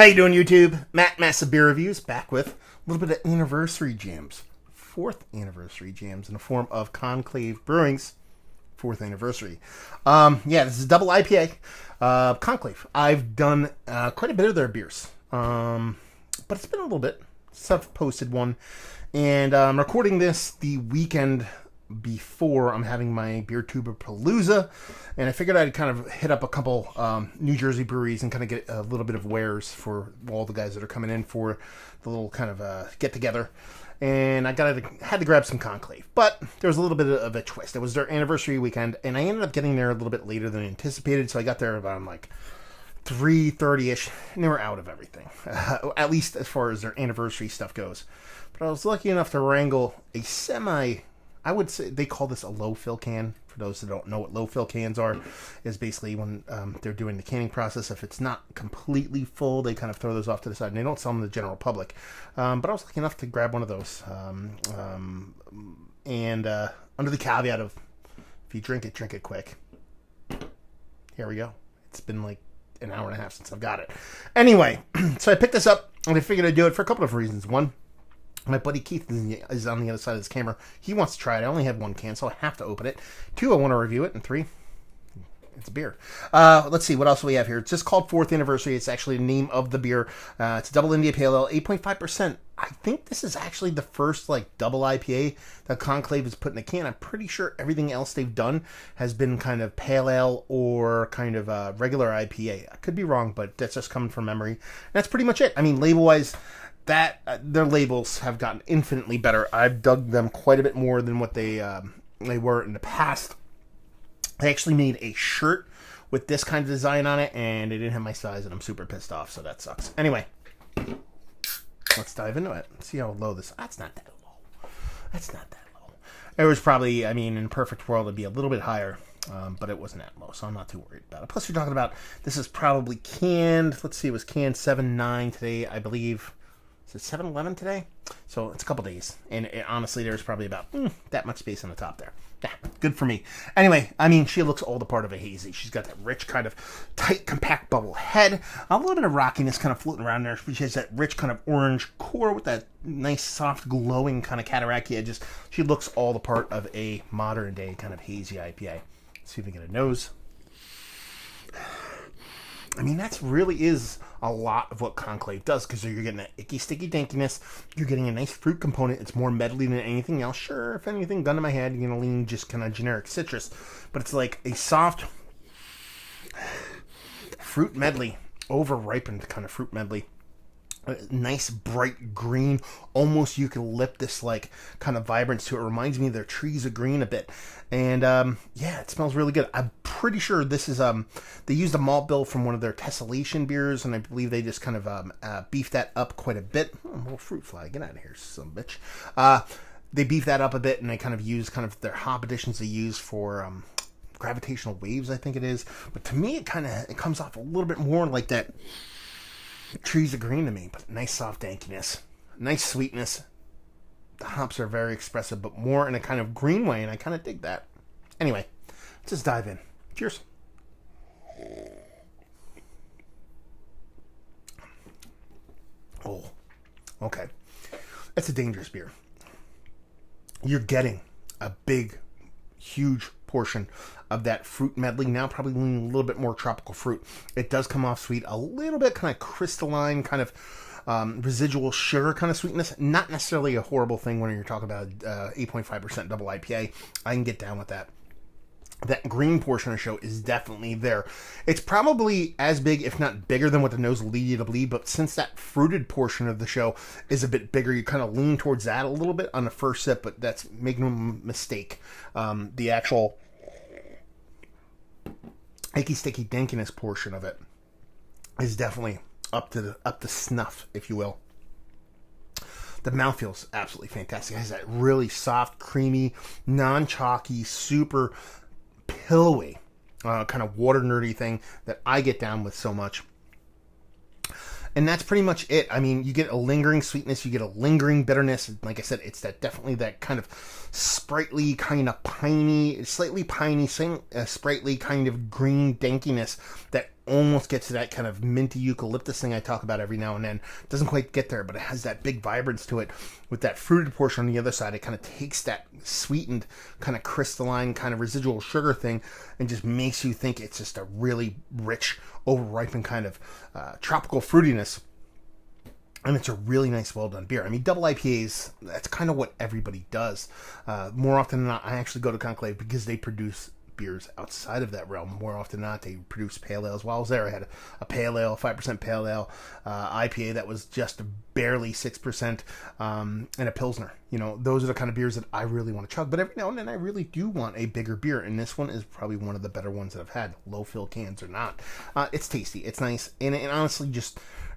How you doing, YouTube? Matt Massive Beer Reviews back with a little bit of anniversary jams. 4th anniversary jams in the form of Conclave Brewing's 4th anniversary. This is double IPA. Conclave. I've done quite a bit of their beers. But it's been a little bit. Self-posted one. And I'm recording this the weekend before I'm having my beer tuber palooza, and I figured I'd kind of hit up a couple New Jersey breweries and kind of get a little bit of wares for all the guys that are coming in for the little kind of get together. And I had to grab some Conclave, but there was a little bit of a twist. It was their anniversary weekend, and I ended up getting there a little bit later than anticipated. So I got there about 3:30ish, and they were out of everything, at least as far as their anniversary stuff goes. But I was lucky enough to wrangle a I would say they call this a low fill can. For those that don't know what low fill cans are, is basically when they're doing the canning process. If it's not completely full, they kind of throw those off to the side, and they don't sell them to the general public. But I was lucky enough to grab one of those, and under the caveat of if you drink it quick. Here we go. It's been like an hour and a half since I've got it. Anyway, so I picked this up, and I figured I'd do it for a couple of reasons. One, my buddy Keith is on the other side of this camera. He wants to try it. I only had one can, so I have to open it. 2, I want to review it. And 3, it's a beer. Let's see, what else do we have here? It's just called 4th Anniversary. It's actually the name of the beer. It's a double India Pale Ale, 8.5%. I think this is actually the first double IPA that Conclave has put in a can. I'm pretty sure everything else they've done has been kind of pale ale or kind of regular IPA. I could be wrong, but that's just coming from memory. And that's pretty much it. I mean, label-wise, their labels have gotten infinitely better. I've dug them quite a bit more than what they were in the past. They actually made a shirt with this kind of design on it, and they didn't have my size, and I'm super pissed off, so that sucks. Anyway, let's dive into it. See how low this... That's not that low. That's not that low. It was probably, in a perfect world, it'd be a little bit higher, but it wasn't that low, so I'm not too worried about it. Plus, you're talking about... This is probably canned... Let's see, it was canned 7/9 today, I believe... Is it 7-Eleven today? So it's a couple days. And honestly, there's probably about that much space on the top there. Yeah, good for me. Anyway, she looks all the part of a hazy. She's got that rich kind of tight, compact bubble head. A little bit of rockiness kind of floating around there. She has that rich kind of orange core with that nice, soft, glowing kind of cataract edges. She looks all the part of a modern day kind of hazy IPA. Let's see if we can get a nose. That really is a lot of what Conclave does, because you're getting that icky, sticky dankiness. You're getting a nice fruit component. It's more medley than anything else. Sure, if anything, gun to my head, you're going to lean just kind of generic citrus. But it's like a soft fruit medley, over-ripened kind of fruit medley. A nice bright green, almost eucalyptus kind of vibrance to it. Reminds me of their trees of green a bit. And it smells really good. I'm pretty sure this is they used a malt bill from one of their tessellation beers, and I believe they just kind of beefed that up quite a bit. Oh, little fruit fly, get out of here, son bitch. They beefed that up a bit, and they kind of used their hop additions they use for gravitational waves, I think it is. But to me, it comes off a little bit more like that trees of green to me, but nice soft dankiness, nice sweetness. The hops are very expressive, but more in a kind of green way, and I kind of dig that. Anyway, let's just dive in. Cheers. Oh, okay. That's a dangerous beer. You're getting a big, huge portion of that fruit medley, now probably leaning a little bit more tropical fruit. It does come off sweet, a little bit kind of crystalline, kind of residual sugar kind of sweetness. Not necessarily a horrible thing when you're talking about 8.5% double IPA. I can get down with that. That green portion of the show is definitely there. It's probably as big, if not bigger, than what the nose will lead you to believe, but since that fruited portion of the show is a bit bigger, you kind of lean towards that a little bit on the first sip, but that's, make no mistake, the actual icky, sticky dankiness portion of it is definitely up to snuff, if you will. The mouthfeel's absolutely fantastic. It has that really soft, creamy, non-chalky, super pillowy, kind of water nerdy thing that I get down with so much. And that's pretty much it. You get a lingering sweetness, you get a lingering bitterness. Like I said, it's definitely that kind of sprightly, kind of piney, slightly piney, sprightly kind of green dankiness that almost gets to that kind of minty eucalyptus thing I talk about every now and then. Doesn't quite get there, but it has that big vibrance to it. With that fruited portion on the other side, it kind of takes that sweetened, kind of crystalline, kind of residual sugar thing and just makes you think it's just a really rich, over-ripened kind of tropical fruitiness. And it's a really nice, well-done beer. I mean, double IPAs, that's kind of what everybody does. More often than not, I actually go to Conclave because they produce beers outside of that realm. More often than not, they produce pale ales. While I was there, I had a pale ale, 5% pale ale, IPA that was just barely 6%, and a Pilsner. Those are the kind of beers that I really want to chug. But every now and then, I really do want a bigger beer, and this one is probably one of the better ones that I've had, low-fill cans or not. It's tasty. It's nice. And honestly,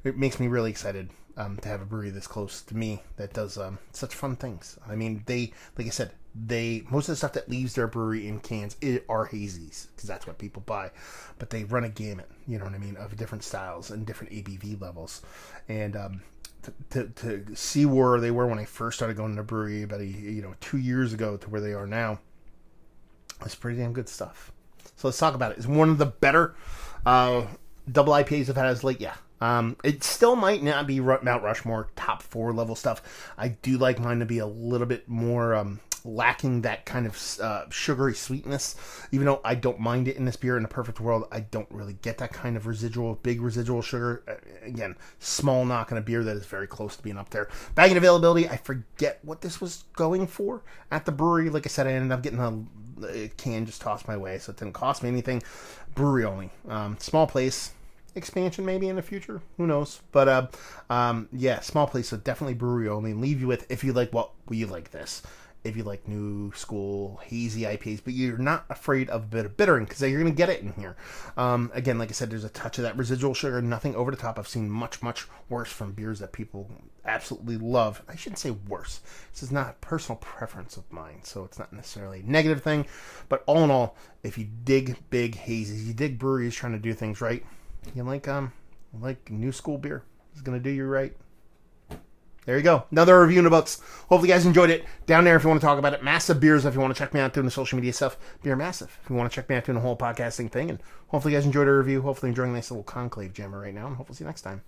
it makes me really excited to have a brewery this close to me that does such fun things. I mean, like I said, most of the stuff that leaves their brewery in cans are hazies, because that's what people buy. But they run a gamut, you know what I mean, of different styles and different ABV levels. And to see where they were when I first started going to the brewery about 2 years ago to where they are now, it's pretty damn good stuff. So let's talk about it. It's one of the better double IPAs I've had as late, yeah. It still might not be Mount Rushmore top 4 level stuff. I do like mine to be a little bit more lacking that kind of sugary sweetness. Even though I don't mind it in this beer, in a perfect world, I don't really get that kind of big residual sugar. Again, small knock on a beer that is very close to being up there. Bagging availability, I forget what this was going for at the brewery. Like I said, I ended up getting a can just tossed my way, so it didn't cost me anything. Brewery only. Small place. Expansion maybe in the future, who knows? But yeah, small place, so definitely brewery only. And leave you with, if you like you like this, if you like new school hazy IPAs, but you're not afraid of a bit of bittering, because you're going to get it in here. Again, like I said, there's a touch of that residual sugar, nothing over the top. I've seen much worse from beers that people absolutely love. I shouldn't say worse. This is not a personal preference of mine, so it's not necessarily a negative thing. But all in all, if you dig big hazies, you dig breweries trying to do things right, you like new school beer, it's going to do you right. There you go. Another review in the books. Hopefully you guys enjoyed it. Down there if you want to talk about it. Massive Beers if you want to check me out doing the social media stuff. Beer Massive if you want to check me out doing the whole podcasting thing. And hopefully you guys enjoyed the review. Hopefully enjoying a nice little Conclave jammer right now. And hopefully see you next time.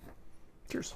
Cheers.